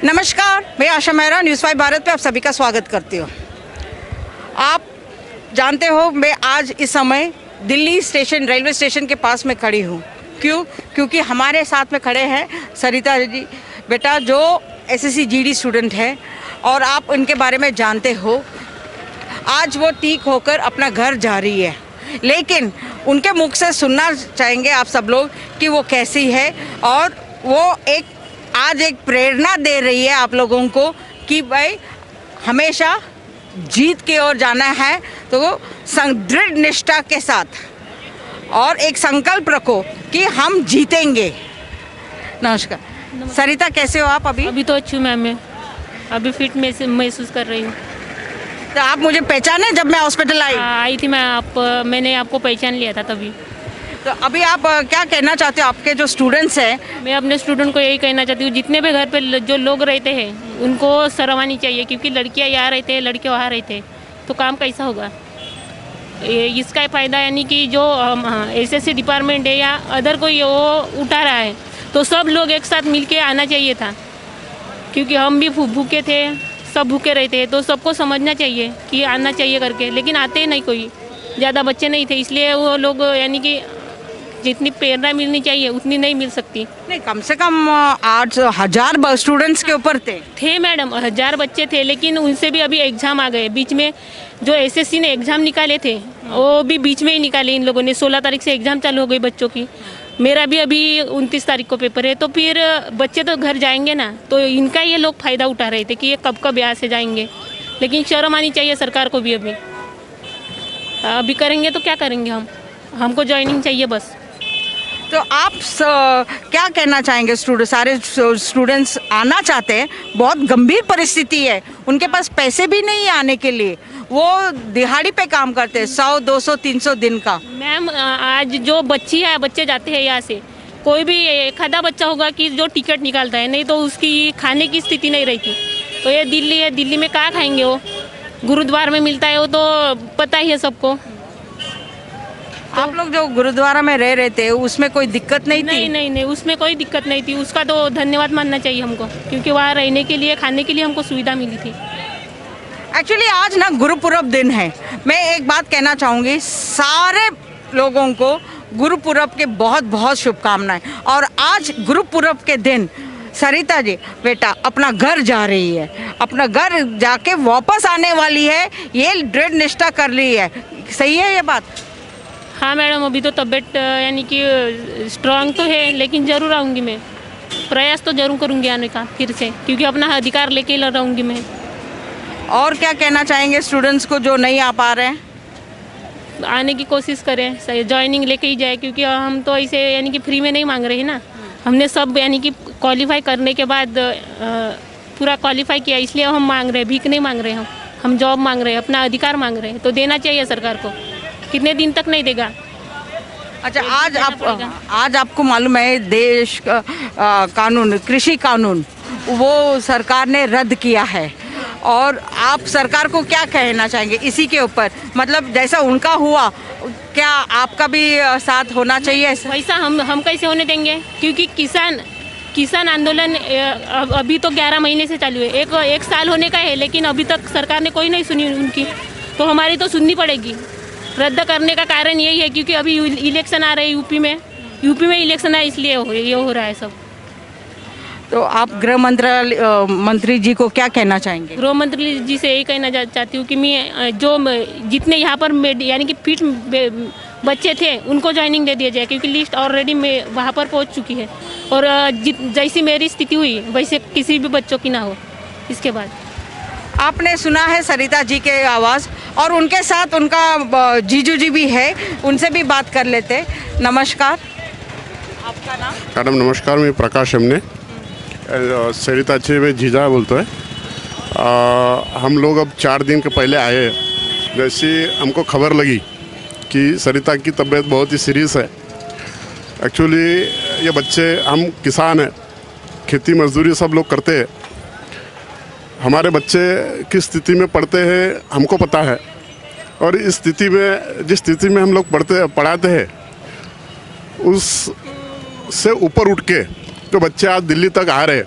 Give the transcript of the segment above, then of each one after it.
नमस्कार, मैं आशा मेहरा न्यूज़ 5 भारत पे आप सभी का स्वागत करती हूँ। आप जानते हो मैं आज इस समय दिल्ली स्टेशन रेलवे स्टेशन के पास में खड़ी हूँ। क्योंकि हमारे साथ में खड़े हैं सरिता जी बेटा जो एसएससी जीडी स्टूडेंट है और आप उनके बारे में जानते हो। आज वो ठीक होकर अपना घर जा रही है, लेकिन उनके मुख से सुनना चाहेंगे आप सब लोग कि वो कैसी है और वो आज एक प्रेरणा दे रही है आप लोगों को कि भाई हमेशा जीत की ओर जाना है, तो दृढ़ निष्ठा के साथ और एक संकल्प रखो कि हम जीतेंगे। नमस्कार सरिता, कैसे हो आप? अभी तो अच्छी हूँ मैम, मैं अभी फिट महसूस कर रही हूँ। तो आप मुझे पहचाने जब मैं हॉस्पिटल आई थी मैंने आपको पहचान लिया था तभी। तो अभी आप क्या कहना चाहते हो? आपके जो स्टूडेंट्स हैं, मैं अपने स्टूडेंट को यही कहना चाहती हूँ, जितने भी घर पे जो लोग रहते हैं उनको शर्म आनी चाहिए, क्योंकि लड़कियाँ यहाँ रहते हैं लड़के वहाँ रहते हैं, तो काम कैसा होगा। इसका फ़ायदा यानी कि जो एसएससी डिपार्टमेंट है या अदर कोई वो उठा रहा है, तो सब लोग एक साथ मिल के आना चाहिए था, क्योंकि हम भी भूखे थे, सब भूखे रहते हैं, तो सबको समझना चाहिए कि आना चाहिए करके, लेकिन आते ही नहीं, कोई ज़्यादा बच्चे नहीं थे, इसलिए वो लोग यानी कि जितनी प्रेरणा मिलनी चाहिए उतनी नहीं मिल सकती। नहीं, कम से कम 8,000 स्टूडेंट्स के ऊपर थे मैडम, 1000 बच्चे थे, लेकिन उनसे भी अभी एग्ज़ाम आ गए बीच में। जो एसएससी ने एग्ज़ाम निकाले थे वो भी बीच में ही निकाले इन लोगों ने। 16 तारीख से एग्ज़ाम चालू हो गई बच्चों की। मेरा भी अभी 29 तारीख को पेपर है, तो फिर बच्चे तो घर जाएंगे ना, तो इनका ये लोग फ़ायदा उठा रहे थे कि ये कब यहाँ से जाएंगे, लेकिन शर्म आनी चाहिए सरकार को भी। अभी करेंगे तो क्या करेंगे हमको ज्वाइनिंग चाहिए बस। तो आप क्या कहना चाहेंगे? सारे स्टूडेंट्स आना चाहते हैं, बहुत गंभीर परिस्थिति है, उनके पास पैसे भी नहीं आने के लिए, वो दिहाड़ी पे काम करते हैं 100, 200, 300 दिन का। मैम आज जो बच्चे जाते हैं यहाँ से, कोई भी एक आधा बच्चा होगा कि जो टिकट निकालता है, नहीं तो उसकी खाने की स्थिति नहीं रहती। तो ये दिल्ली है, दिल्ली में कहाँ खाएंगे? वो गुरुद्वारा में मिलता है, वो तो पता ही है सबको। आप लोग जो गुरुद्वारा में रह रहे थे उसमें कोई दिक्कत नहीं थी? नहीं, उसमें कोई दिक्कत नहीं थी। उसका तो धन्यवाद मानना चाहिए हमको, क्योंकि वहाँ रहने के लिए, खाने के लिए हमको सुविधा मिली थी। एक्चुअली आज ना गुरुपुरब दिन है। मैं एक बात कहना चाहूँगी, सारे लोगों को गुरुपुरब के बहुत बहुत शुभकामनाएं। और आज गुरुपुरब के दिन सरिता जी बेटा अपना घर जा रही है, अपना घर जाके वापस आने वाली है, ये दृढ़ निष्ठा कर रही है। सही है ये बात? हाँ मैडम, अभी तो तबीयत यानी कि स्ट्रांग तो है, लेकिन ज़रूर आऊँगी मैं। प्रयास तो जरूर करूँगी आने का फिर से, क्योंकि अपना अधिकार लेके रहूँगी मैं। और क्या कहना चाहेंगे स्टूडेंट्स को जो नहीं आ पा रहे हैं? आने की कोशिश करें, सही ज्वाइनिंग लेके ही जाए, क्योंकि हम तो ऐसे यानी कि फ्री में नहीं मांग रहे हैं ना। हमने सब यानी कि क्वालिफाई करने के बाद पूरा क्वालिफाई किया, इसलिए हम मांग रहे हैं, भीख नहीं मांग रहे हैं, हम जॉब मांग रहे हैं, अपना अधिकार मांग रहे हैं, तो देना चाहिए सरकार को। कितने दिन तक नहीं देगा? अच्छा, आज आपको मालूम है देश का कानून, कृषि कानून, वो सरकार ने रद्द किया है, और आप सरकार को क्या कहना चाहेंगे इसी के ऊपर? मतलब जैसा उनका हुआ, क्या आपका भी साथ होना चाहिए? वैसा हम कैसे होने देंगे, क्योंकि किसान आंदोलन अभी तो 11 महीने से चालू है, एक साल होने का है, लेकिन अभी तक सरकार ने कोई नहीं सुनी उनकी, तो हमारी तो सुननी पड़ेगी। रद्द करने का कारण यही है क्योंकि अभी इलेक्शन आ रहे हैं यूपी में इलेक्शन है, इसलिए ये हो रहा है सब। तो आप गृह मंत्री जी को क्या कहना चाहेंगे? गृह मंत्री जी से यही कहना चाहती हूँ कि मैं जो जितने यहाँ पर यानी कि फिट बच्चे थे उनको ज्वाइनिंग दे दिया जाए, क्योंकि लिस्ट ऑलरेडी वहाँ पर पहुँच चुकी है, और जैसी मेरी स्थिति हुई वैसे किसी भी बच्चों की ना हो। इसके बाद आपने सुना है सरिता जी के आवाज़, और उनके साथ उनका जीजू जी भी है, उनसे भी बात कर लेते। नमस्कार, आपका नाम? मैडम नमस्कार, मैं प्रकाश हमने सरिता जी में जीजा बोलते हैं। हम लोग अब 4 दिन के पहले आए जैसी हमको खबर लगी कि सरिता की तबीयत बहुत ही सीरियस है। एक्चुअली ये बच्चे, हम किसान हैं, खेती मजदूरी सब लोग करते हैं। हमारे बच्चे किस स्थिति में पढ़ते हैं हमको पता है, और इस स्थिति में, जिस स्थिति में हम लोग पढ़ाते हैं, उस से ऊपर उठ के जो बच्चे आज दिल्ली तक आ रहे हैं,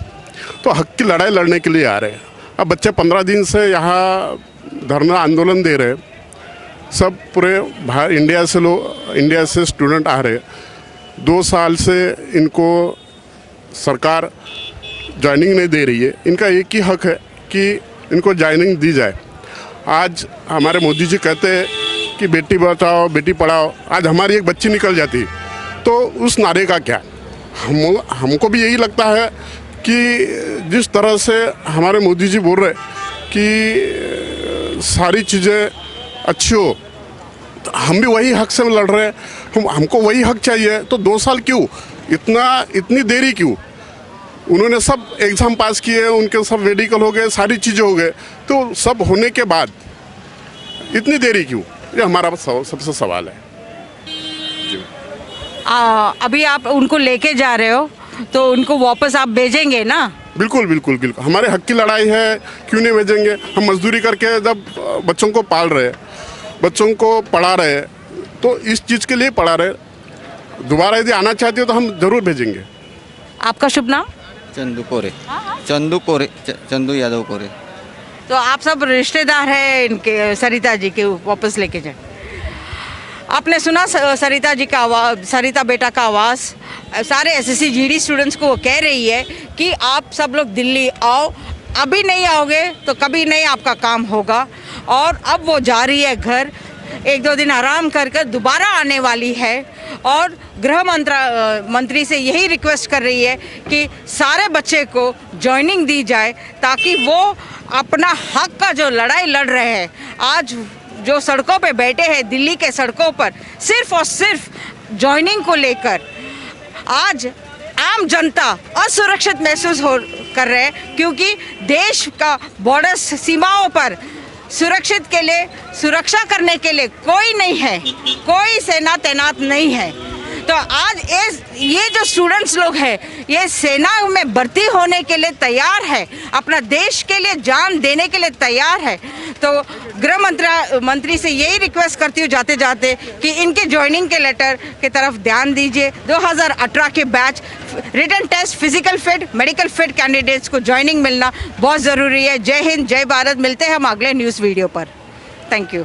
तो हक की लड़ाई लड़ने के लिए आ रहे हैं। अब बच्चे 15 दिन से यहाँ धरना आंदोलन दे रहे हैं। सब पूरे बाहर इंडिया से स्टूडेंट आ रहे हैं। 2 साल से इनको सरकार जॉइनिंग नहीं दे रही है। इनका एक ही हक है कि इनको जॉइनिंग दी जाए। आज हमारे मोदी जी कहते हैं कि बेटी बचाओ बेटी पढ़ाओ, आज हमारी एक बच्ची निकल जाती तो उस नारे का क्या। हमको भी यही लगता है कि जिस तरह से हमारे मोदी जी बोल रहे कि सारी चीज़ें अच्छी हो, तो हम भी वही हक से लड़ रहे हैं। हमको वही हक चाहिए। तो 2 साल क्यों, इतनी देरी क्यों? उन्होंने सब एग्ज़ाम पास किए, उनके सब मेडिकल हो गए, सारी चीज़ें हो गए, तो सब होने के बाद इतनी देरी क्यों? ये हमारा सबसे सवाल है। अभी आप उनको लेके जा रहे हो तो उनको वापस आप भेजेंगे ना? बिल्कुल बिल्कुल बिल्कुल, हमारे हक की लड़ाई है, क्यों नहीं भेजेंगे। हम मजदूरी करके जब बच्चों को पाल रहे, बच्चों को पढ़ा रहे, तो इस चीज़ के लिए पढ़ा रहे। दोबारा यदि आना चाहते हो तो हम ज़रूर भेजेंगे। आपका शुभ नाम? चंदू कोरे, चंदू यादव कोरे। तो आप सब रिश्तेदार हैं इनके, सरिता जी के, वापस लेके जाए। आपने सुना सरिता जी का आवाज़, सरिता बेटा का आवाज़। सारे एसएससी जीडी स्टूडेंट्स को वो कह रही है कि आप सब लोग दिल्ली आओ, अभी नहीं आओगे तो कभी नहीं आपका काम होगा। और अब वो जा रही है घर, 1-2 दिन आराम कर दोबारा आने वाली है। और गृह मंत्री से यही रिक्वेस्ट कर रही है कि सारे बच्चे को जॉइनिंग दी जाए, ताकि वो अपना हक का जो लड़ाई लड़ रहे हैं, आज जो सड़कों पे बैठे हैं दिल्ली के सड़कों पर, सिर्फ और सिर्फ जॉइनिंग को लेकर, आज आम जनता असुरक्षित महसूस कर रहे हैं, क्योंकि देश का बॉर्डर सीमाओं पर सुरक्षित के लिए, सुरक्षा करने के लिए कोई नहीं है, कोई सेना तैनात नहीं है। तो आज ये जो स्टूडेंट्स लोग हैं, ये सेना में भर्ती होने के लिए तैयार है, अपना देश के लिए जान देने के लिए तैयार है। तो गृह मंत्री से यही रिक्वेस्ट करती हूँ जाते जाते कि इनके ज्वाइनिंग के लेटर की तरफ ध्यान दीजिए। 2018 के batch written test, physical fit, medical fit candidates को ज्वाइनिंग मिलना बहुत ज़रूरी है। जय हिंद, जय भारत। मिलते हैं हम अगले न्यूज़ वीडियो पर। Thank you.